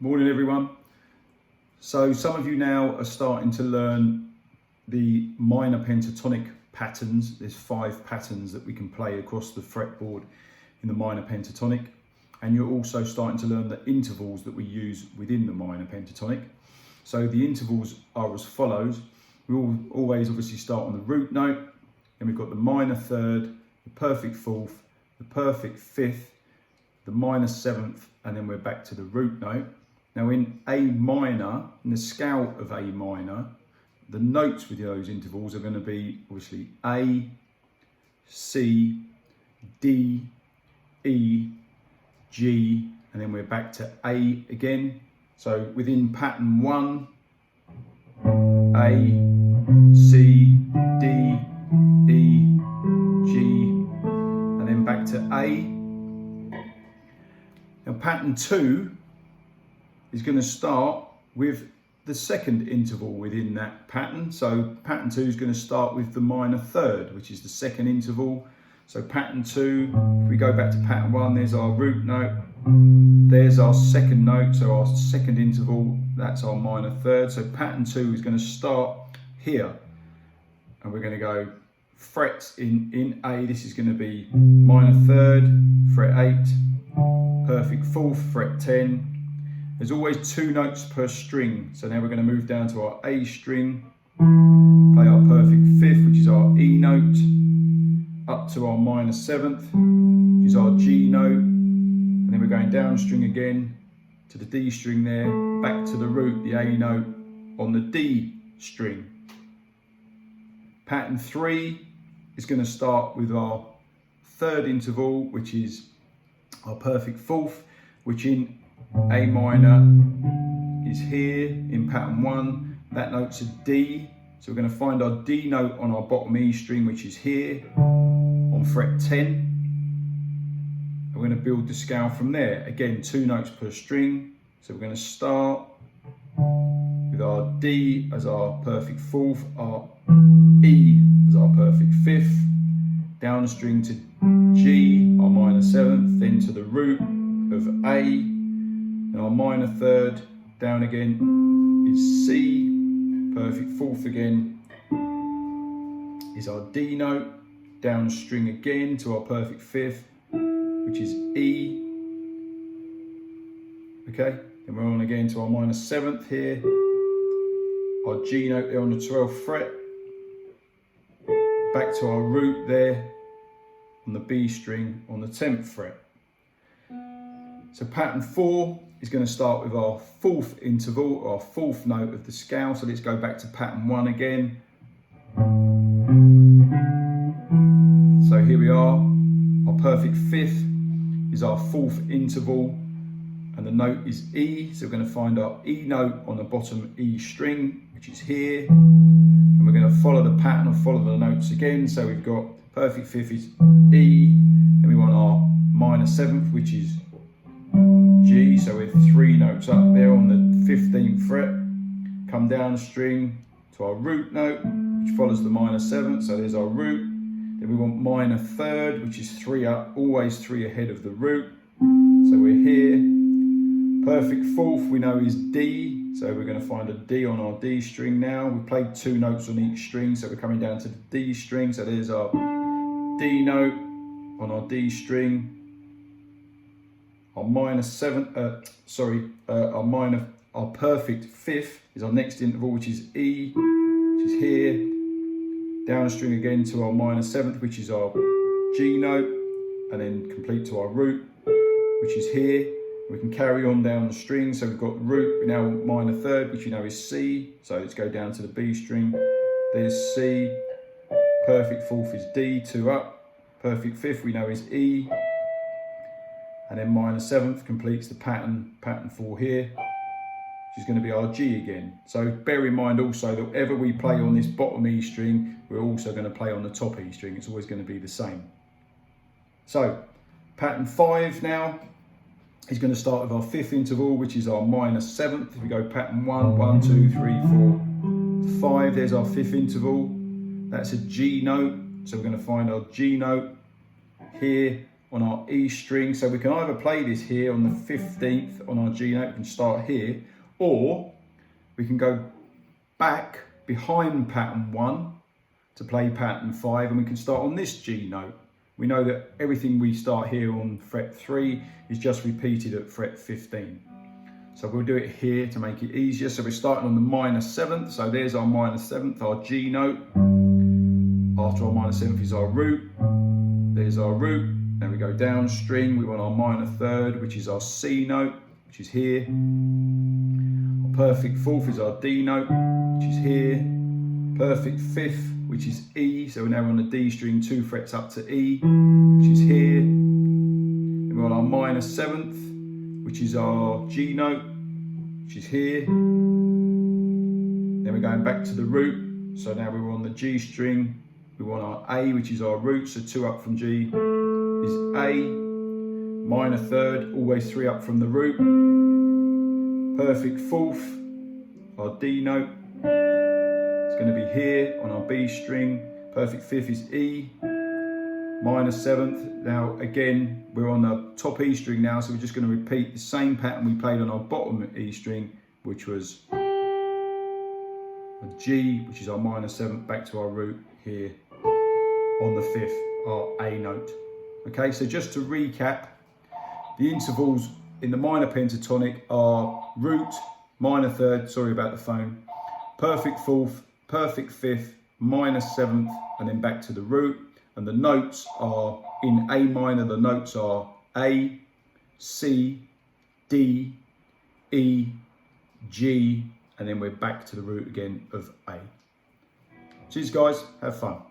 Morning everyone. So some of you now are starting to learn the minor pentatonic patterns. There's 5 patterns that we can play across the fretboard in the minor pentatonic, and you're also starting to learn the intervals that we use within the minor pentatonic. So the intervals are as follows. We always obviously start on the root note, and we've got the minor third, the perfect fourth, the perfect fifth, the minor seventh, and then we're back to the root note. Now in A minor, in the scale of A minor, the notes with those intervals are going to be obviously A, C, D, E, G, and then we're back to A again. So within pattern 1, A, C, D, E, G, and then back to A. Now pattern 2 is going to start with the second interval within that pattern. So pattern 2 is going to start with the minor third, which is the second interval. So pattern 2, if we go back to pattern 1, there's our root note, there's our second note, so our second interval, that's our minor third. So pattern 2 is going to start here, and we're going to go frets in A. This is going to be minor third, fret 8, perfect fourth, fret 10. There's always 2 notes per string. So now we're going to move down to our A string, play our perfect fifth, which is our E note, up to our minor seventh, which is our G note, and then we're going down string again to the D string there, back to the root, the A note on the D string. Pattern 3 is going to start with our third interval, which is our perfect fourth, which in A minor is here in pattern 1. That note's a D, so we're going to find our D note on our bottom E string, which is here on fret 10. And we're going to build the scale from there. Again, 2 notes per string. So we're going to start with our D as our perfect fourth, our E as our perfect fifth, down the string to G, our minor seventh, then to the root of A, and our minor third, down again is C, perfect fourth again is our D note, down string again to our perfect fifth, which is E. Okay, then we're on again to our minor seventh here, our G note there on the 12th fret, back to our root there on the B string on the 10th fret. So pattern 4 is going to start with our fourth interval, our fourth note of the scale. So let's go back to pattern 1 again. So here we are. Our perfect fifth is our fourth interval, and the note is E. So we're going to find our E note on the bottom E string, which is here. And we're going to follow the pattern and follow the notes again. So we've got perfect fifth is E, then we want our minor seventh, which is G, so we're 3 notes up there on the 15th fret, come down string to our root note, which follows the minor seventh, so there's our root. Then we want minor third, which is 3 up, always 3 ahead of the root, so we're here. Perfect fourth we know is D, so we're going to find a D on our D string now. We played 2 notes on each string, so we're coming down to the D string, so there's our D note on our D string. Our minor seventh, our perfect fifth is our next interval, which is E, which is here. Down string again to our minor seventh, which is our G note, and then complete to our root, which is here. We can carry on down the string, so we've got root, we now minor third, which you know is C, so let's go down to the B string. There's C, perfect fourth is D, 2 up, perfect fifth we know is E, and then minor seventh completes the pattern 4 here, which is going to be our G again. So bear in mind also that whatever we play on this bottom E string, we're also going to play on the top E string. It's always going to be the same. So pattern 5 now is going to start with our 5th interval, which is our minor seventh. If we go pattern 1, 1, 2, 3, 4, 5, there's our 5th interval. That's a G note. So we're going to find our G note here on our E string. So we can either play this here on the 15th on our G note and start here, or we can go back behind pattern 1 to play pattern 5, and we can start on this G note. We know that everything we start here on fret 3 is just repeated at fret 15. So we'll do it here to make it easier. So we're starting on the minor 7th. So there's our minor 7th, our G note. After our minor 7th is our root. There's our root. Then we go down string. We want our minor 3rd, which is our C note, which is here. Our perfect 4th is our D note, which is here. Perfect 5th, which is E. So now we're on the D string, 2 frets up to E, which is here. Then we're on our minor 7th, which is our G note, which is here. Then we're going back to the root. So now we're on the G string. We want our A, which is our root. So 2 up from G is A. Minor 3rd, always 3 up from the root. Perfect 4th, our D note. It's going to be here on our B string. Perfect 5th is E. Minor 7th. Now again, we're on the top E string now, so we're just going to repeat the same pattern we played on our bottom E string, which was a G, which is our minor 7th, back to our root here on the 5th, our A note. Okay, so just to recap, the intervals in the minor pentatonic are root, minor 3rd, sorry about the phone, perfect 4th, perfect 5th, minor 7th, and then back to the root. And the notes are, in A minor, the notes are A, C, D, E, G, and then we're back to the root again of A. Cheers guys, have fun.